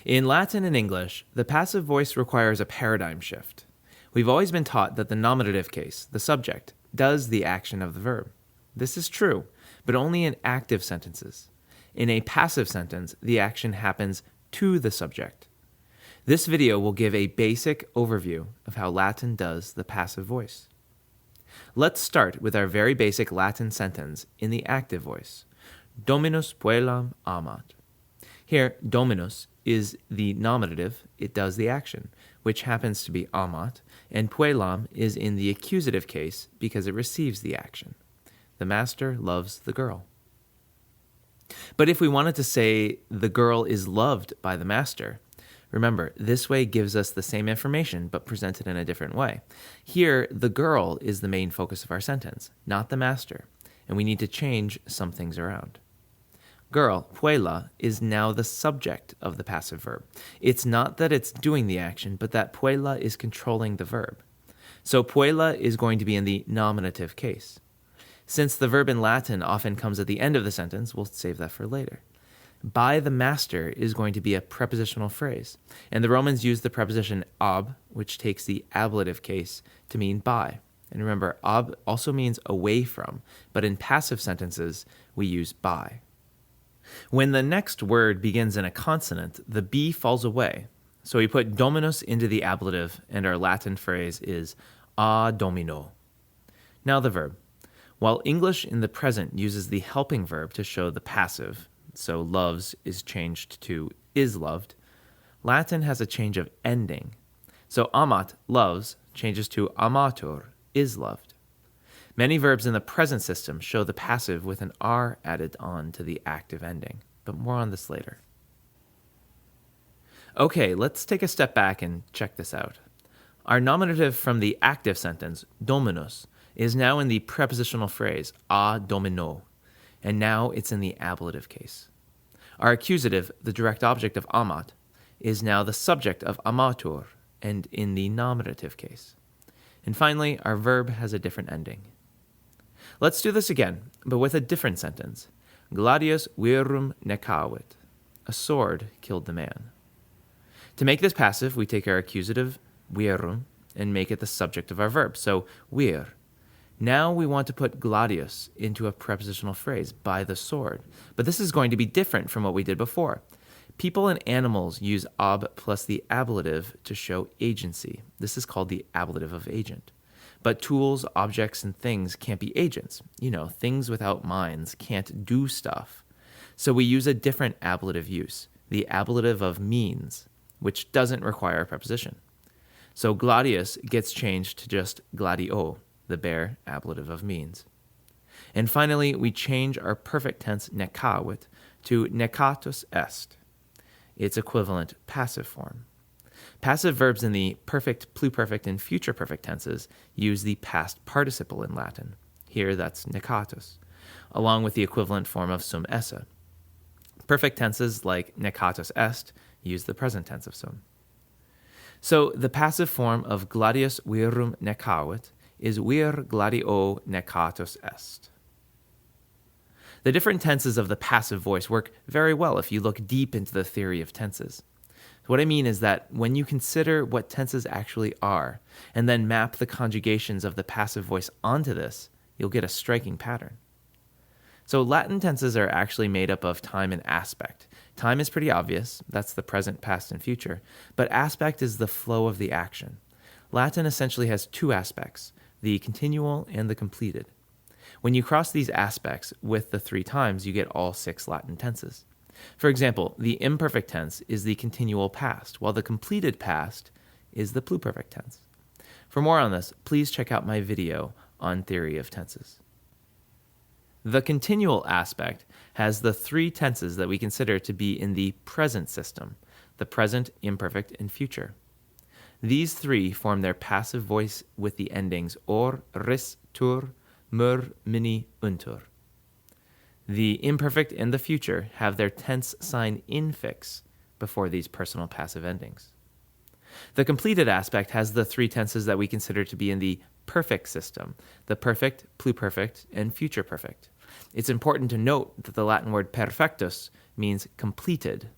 In Latin and English, the passive voice requires a paradigm shift. We've always been taught that the nominative case, the subject, does the action of the verb. This is true, but only in active sentences. In a passive sentence, the action happens to the subject. This video will give a basic overview of how Latin does the passive voice. Let's start with our very basic Latin sentence in the active voice. Dominus puellam amat. Here, dominus is the nominative, it does the action, which happens to be amat, and puellam is in the accusative case because it receives the action. The master loves the girl. But if we wanted to say the girl is loved by the master, remember, this way gives us the same information but presented in a different way. Here, the girl is the main focus of our sentence, not the master, and we need to change some things around. Girl, puella, is now the subject of the passive verb. It's not that it's doing the action, but that puella is controlling the verb. So puella is going to be in the nominative case. Since the verb in Latin often comes at the end of the sentence, we'll save that for later. By the master is going to be a prepositional phrase, and the Romans used the preposition ab, which takes the ablative case, to mean by. And remember, ab also means away from, but in passive sentences, we use by. When the next word begins in a consonant, the B falls away. So we put dominus into the ablative, and our Latin phrase is a domino. Now the verb. While English in the present uses the helping verb to show the passive, so loves is changed to is loved, Latin has a change of ending. So amat, loves, changes to amatur, is loved. Many verbs in the present system show the passive with an R added on to the active ending, but more on this later. Okay, let's take a step back and check this out. Our nominative from the active sentence, dominus, is now in the prepositional phrase, a domino, and now it's in the ablative case. Our accusative, the direct object of amat, is now the subject of amatur, and in the nominative case. And finally, our verb has a different ending. Let's do this again, but with a different sentence. Gladius virum necavit. A sword killed the man. To make this passive, we take our accusative, virum, and make it the subject of our verb, so vir. Now we want to put gladius into a prepositional phrase, by the sword. But this is going to be different from what we did before. People and animals use ab plus the ablative to show agency. This is called the ablative of agent. But tools, objects, and things can't be agents. Things without minds can't do stuff. So we use a different ablative use, the ablative of means, which doesn't require a preposition. So gladius gets changed to just gladio, the bare ablative of means. And finally, we change our perfect tense necavit to necatus est, its equivalent passive form. Passive verbs in the perfect, pluperfect, and future perfect tenses use the past participle in Latin. Here, that's necatus, along with the equivalent form of sum esse. Perfect tenses like necatus est use the present tense of sum. So the passive form of gladius virum necavit is vir gladio necatus est. The different tenses of the passive voice work very well if you look deep into the theory of tenses. What I mean is that when you consider what tenses actually are, and then map the conjugations of the passive voice onto this, you'll get a striking pattern. So Latin tenses are actually made up of time and aspect. Time is pretty obvious, that's the present, past, and future, but aspect is the flow of the action. Latin essentially has two aspects, the continual and the completed. When you cross these aspects with the 3 times, you get all 6 Latin tenses. For example, the imperfect tense is the continual past, while the completed past is the pluperfect tense. For more on this, please check out my video on theory of tenses. The continual aspect has the 3 tenses that we consider to be in the present system, the present, imperfect, and future. These 3 form their passive voice with the endings or, ris, tur, mur, mini, untur. The imperfect and the future have their tense sign infix before these personal passive endings. The completed aspect has the 3 tenses that we consider to be in the perfect system, the perfect, pluperfect, and future perfect. It's important to note that the Latin word perfectus means completed.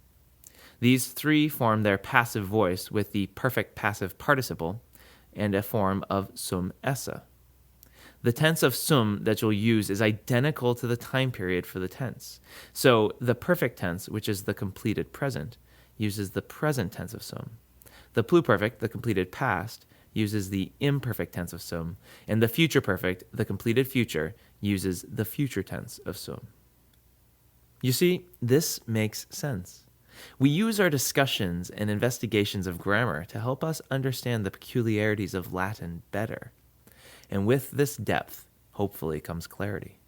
These three form their passive voice with the perfect passive participle and a form of sum esse. The tense of sum that you'll use is identical to the time period for the tense. So the perfect tense, which is the completed present, uses the present tense of sum. The pluperfect, the completed past, uses the imperfect tense of sum. And the future perfect, the completed future, uses the future tense of sum. You see, this makes sense. We use our discussions and investigations of grammar to help us understand the peculiarities of Latin better. And with this depth, hopefully comes clarity.